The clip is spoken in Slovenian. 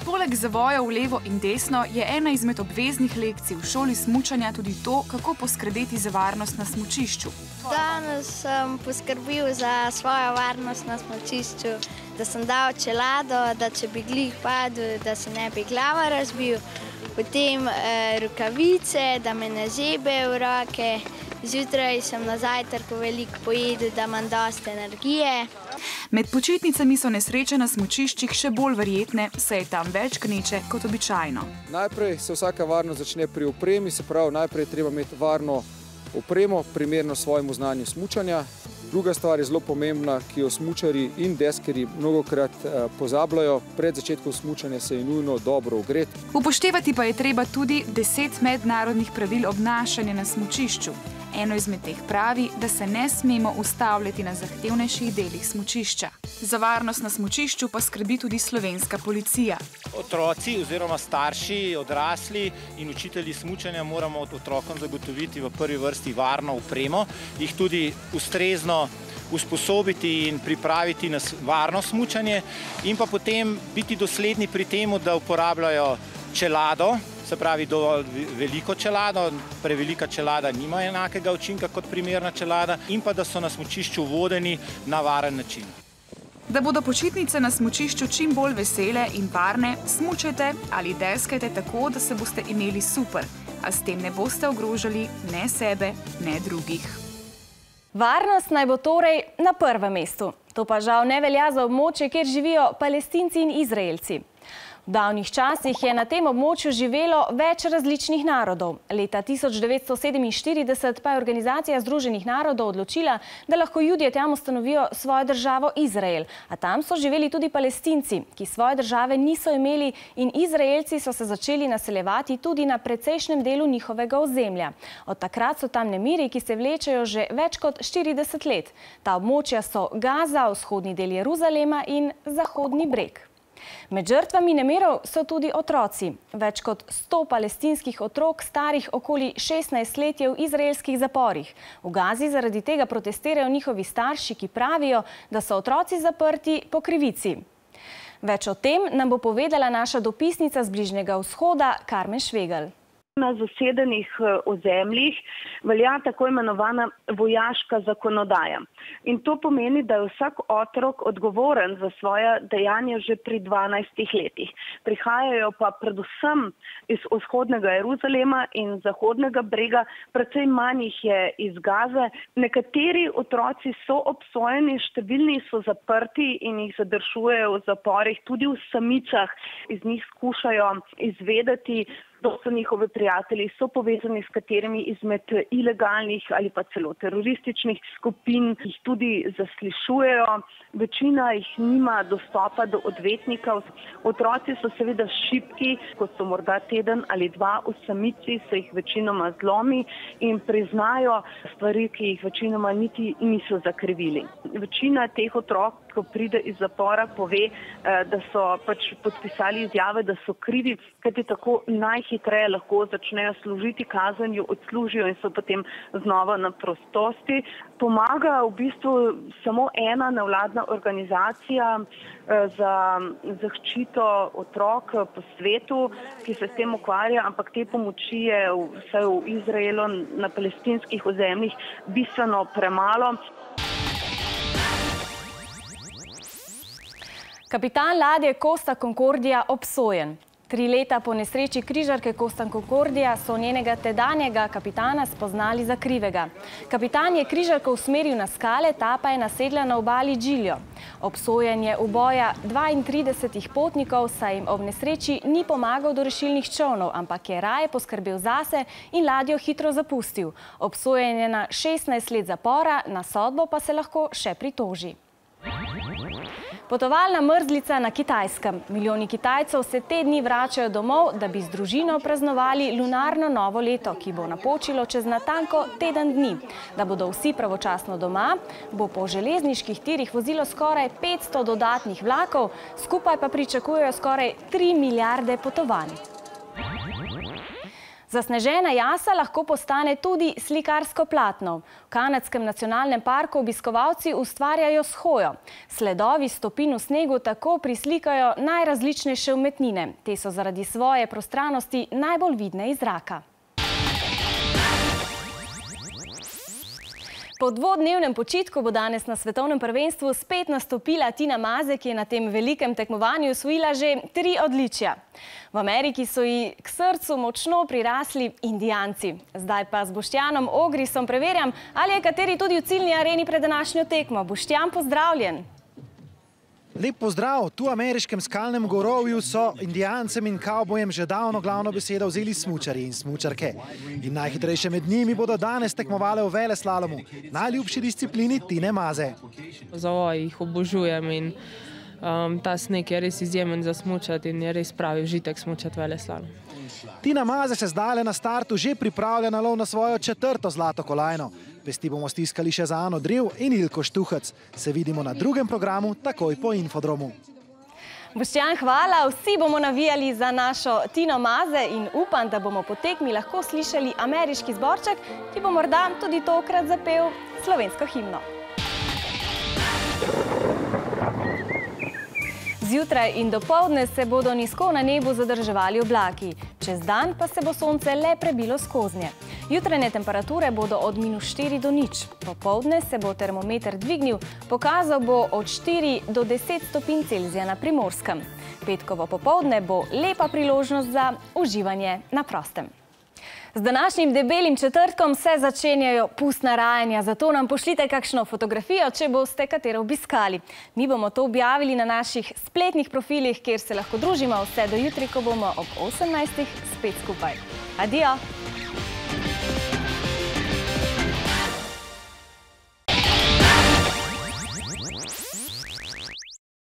Poleg zavoja v levo in desno je ena izmed obveznih lekcij v šoli smučanja tudi to, kako poskrbeti za varnost na smučišču. Danes sem poskrbel za svojo varnost na smučišču, da sem dal čelado, da če bi glih padel, da se ne bi glava razbil, potem rokavice, da me ne zebe v roke. Zjutraj sem na zajtrku veliko pojedel, da imam dosti energije. Med počitnicami so nesreče na smučiščih še bolj verjetne, saj je tam več gneče kot običajno. Najprej se vsaka varnost začne pri opremi, se pravi, najprej treba imeti varno opremo, primerno svojemu znanju smučanja. Druga stvar je zelo pomembna, ki jo smučarji in deskarji mnogokrat pozabljajo. Pred začetkom smučanja se je nujno dobro ogreti. Upoštevati pa je treba tudi 10 mednarodnih pravil obnašanja na smučišču. Eno izmed teh pravi, da se ne smemo ustavljati na zahtevnejših delih smučišča. Za varnost na smučišču pa skrbi tudi slovenska policija. Otroci oziroma starši, odrasli in učitelji smučanja moramo otrokom zagotoviti v prvi vrsti varno opremo, jih tudi ustrezno usposobiti in pripraviti na varno smučanje in pa potem biti dosledni pri tem, da uporabljajo čelado, se pravi dovolj veliko čelado, prevelika čelada nima enakega učinka kot primerna čelada in pa da so na smučišču vodeni na varen način. Da bodo počitnice na smučišču čim bolj vesele in varne, smučajte ali deskajte tako, da se boste imeli super, a s tem ne boste ogrožali ne sebe, ne drugih. Varnost naj bo torej na prvem mestu. To pa žal ne velja za območje, kjer živijo Palestinci in Izraelci. V davnih časih je na tem območju živelo več različnih narodov. Leta 1947 pa je Organizacija Združenih narodov odločila, da lahko Judje tam ustanovijo svojo državo Izrael. A tam so živeli tudi Palestinci, ki svoje države niso imeli in Izraelci so se začeli naseljevati tudi na precejšnjem delu njihovega ozemlja. Od takrat so tam nemiri, ki se vlečejo že več kot 40 let. Ta območja so Gaza, vzhodni del Jeruzalema in Zahodni breg. Med žrtvami nemirov so tudi otroci. Več kot 100 palestinskih otrok, starih okoli 16 let, je v izraelskih zaporih. V Gazi zaradi tega protestirajo njihovi starši, ki pravijo, da so otroci zaprti po krivici. Več o tem nam bo povedala naša dopisnica z Bližnjega vzhoda, Karmen Švegelj. Na zasedenih ozemljih velja tako imenovana vojaška zakonodaja. In to pomeni, da je vsak otrok odgovoren za svoje dejanje že pri 12 letih. Prihajajo pa predvsem iz vzhodnega Jeruzalema in zahodnega brega, precej manj jih je iz Gaze. Nekateri otroci so obsojeni, številni so zaprti in jih zadržujejo v zaporih, tudi v samicah. Iz njih skušajo izvedeti, kdo so njihovi prijatelji, so povezani s katerimi izmed ilegalnih ali pa celo terorističnih skupin, jih tudi zaslišujejo. Večina jih nima dostopa do odvetnikov. Otroci so seveda šibki, ko so morda teden ali dva v samici, se jih večinoma zlomi in priznajo stvari, ki jih večinoma niti niso zakrivili. Večina teh otrok, ko pride iz zapora, pove, da so pač podpisali izjave, da so krivi, kajti tako najhitreje lahko začnejo služiti kazen, jo odslužijo in so potem znova na prostosti. Pomaga v bistvu samo ena nevladna organizacija za zaščito otrok po svetu, ki se s tem ukvarja, ampak te pomoči je vsaj v Izraelu na palestinskih ozemljih bistveno premalo. Kapitan ladje Costa Concordia obsojen. 3 leta po nesreči križarke Costa Concordia so njenega tedanjega kapitana spoznali za krivega. Kapitan je križarko usmeril na skale, ta pa je nasedla na obali Giglio. Obsojen je uboja 32 potnikov, saj jim ob nesreči ni pomagal do rešilnih čolnov, ampak je raje poskrbel zase in ladjo hitro zapustil. Obsojen je na 16 let zapora, na sodbo pa se lahko še pritoži. Potovalna mrzlica na Kitajskem. Milijoni Kitajcev se te dni vračajo domov, da bi z družino praznovali lunarno novo leto, ki bo napočilo čez natanko teden dni. Da bodo vsi pravočasno doma, bo po železniških tirih vozilo skoraj 500 dodatnih vlakov, skupaj pa pričakujejo skoraj 3 milijarde potovanj. Zasnežena jasa lahko postane tudi slikarsko platno. V Kanadskem nacionalnem parku obiskovalci ustvarjajo s hojo. Sledovi stopinj v snegu tako prislikajo najrazličnejše umetnine. Te so zaradi svoje prostranosti najbolj vidne iz zraka. Po dvodnevnem počitku bo danes na svetovnem prvenstvu spet nastopila Tina Maze, ki je na tem velikem tekmovanju osvojila že 3 odličja. V Ameriki so ji k srcu močno prirasli Indijanci. Zdaj pa z Boštjanom Ogrisom preverjam, ali je kateri tudi v ciljni areni pred današnjo tekmo. Boštjan, pozdravljen! Lep pozdrav! Tu v ameriškem skalnem gorovju so Indijancem in kavbojem že davno glavno besedo vzeli smučarji in smučarke. In najhitrejše med njimi bodo danes tekmovale v veleslalomu, najljubši disciplini Tine Maze. Zavoj jih obožujem in ta sneg je res izjemen za smučati in je res pravi užitek smučati veleslalom. Tina Maze se zdajle na startu že pripravlja na lov na svojo 4. zlato kolajno. Pesti bomo stiskali še za Ano Drev in Ilko Štuhec. Se vidimo na drugem programu, takoj po Infodromu. Boštjan, hvala. Vsi bomo navijali za našo Tino Maze in upam, da bomo po tekmi lahko slišali ameriški zborček, ki bo morda tudi tokrat zapel slovensko himno. Zjutraj in dopoldne se bodo nizko na nebu zadrževali oblaki. Čez dan pa se bo sonce le prebilo skoznje. Jutranje temperature bodo od -4 do 0. Popoldne se bo termometer dvignil, pokazal bo od 4 do 10 stopinj Celzija na Primorskem. Petkovo popoldne bo lepa priložnost za uživanje na prostem. Z današnjim debelim četrtkom se začenjajo pustna rajanja, zato nam pošljite kakšno fotografijo, če boste katero obiskali. Mi bomo to objavili na naših spletnih profilih, kjer se lahko družimo vse do jutri, ko bomo ob 18. spet skupaj. Adijo!